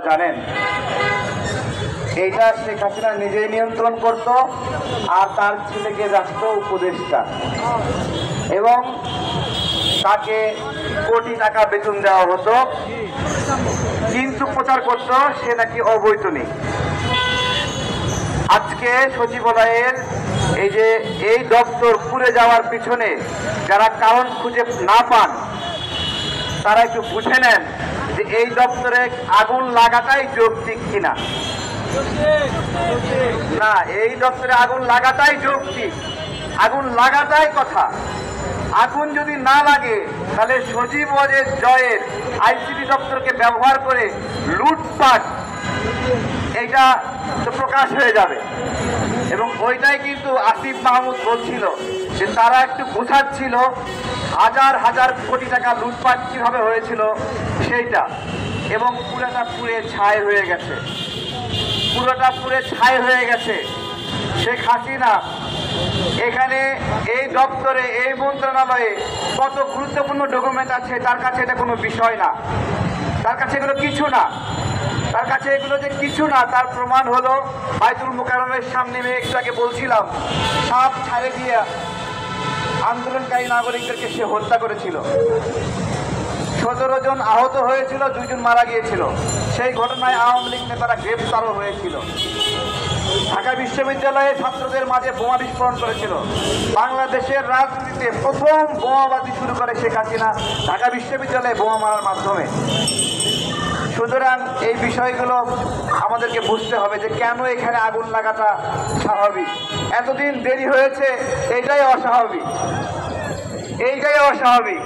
জানেন এইটা শেখ হাসিনা নিজেই নিয়ন্ত্রণ করত আর তার ছেলেকে রাষ্ট্র উপদেষ্টা এবং তাকে কোটি টাকা বেতন দেওয়া হতো, কিন্তু প্রচার করত সে নাকি অবৈতনিক। আজকে সচিবালয়ের এই দপ্তর পুড়ে যাওয়ার পিছনে যারা কারণ খুঁজে না পান তারা একটু বুঝে নেন যে এই দপ্তরে আগুন লাগাটাই যৌক্তিক কিনা। না, এই দপ্তরে আগুন লাগাটাই যৌক্তিক, আগুন লাগাটাই কথা। আগুন যদি না লাগে তাহলে সজীব জয়ের আইসিটি দপ্তরকে ব্যবহার করে লুটপাট এইটা তো প্রকাশ হয়ে যাবে। এবং ওইটাই কিন্তু আসিফ মাহমুদ বলছিল যে তারা একটু বোঝাচ্ছিল হাজার হাজার কোটি টাকা লুটপাট কিভাবে হয়েছিল সেইটা, এবং পুরোটা পুড়ে ছাই হয়ে গেছে, পুরোটা পুড়ে ছাই হয়ে গেছে। শেখ হাসিনা এখানে এই দপ্তরে এই মন্ত্রণালয়ে কত গুরুত্বপূর্ণ ডকুমেন্ট আছে তার কাছে এটা কোনো বিষয় না, তার কাছে এগুলো কিছু না, তার কাছে এগুলো যে কিছু না তার প্রমাণ হলো বাইতুল মুকাররমের সামনে আমি একটু আগে বলছিলাম সাপ ছাড়ে দিয়ে আন্দোলনকারী নাগরিকদেরকে সে হত্যা করেছিল। 17 জন আহত হয়েছিল, 2 জন মারা গিয়েছিল। সেই ঘটনায় আওয়ামী লীগ নেতারা গ্রেপ্তারও হয়েছিল। ঢাকা বিশ্ববিদ্যালয়ে ছাত্রদের মাঝে বোমা বিস্ফোরণ করেছিল। বাংলাদেশের রাজনীতিতে প্রথম বোমাবাজি শুরু করে শেখ হাসিনা ঢাকা বিশ্ববিদ্যালয়ে বোমা মারার মাধ্যমে। সুতরাং এই বিষয়গুলো আমাদেরকে বুঝতে হবে যে কেন এখানে আগুন লাগাটা স্বাভাবিক, এতদিন দেরি হয়েছে, এইটাই অস্বাভাবিক, এইটাই অস্বাভাবিক।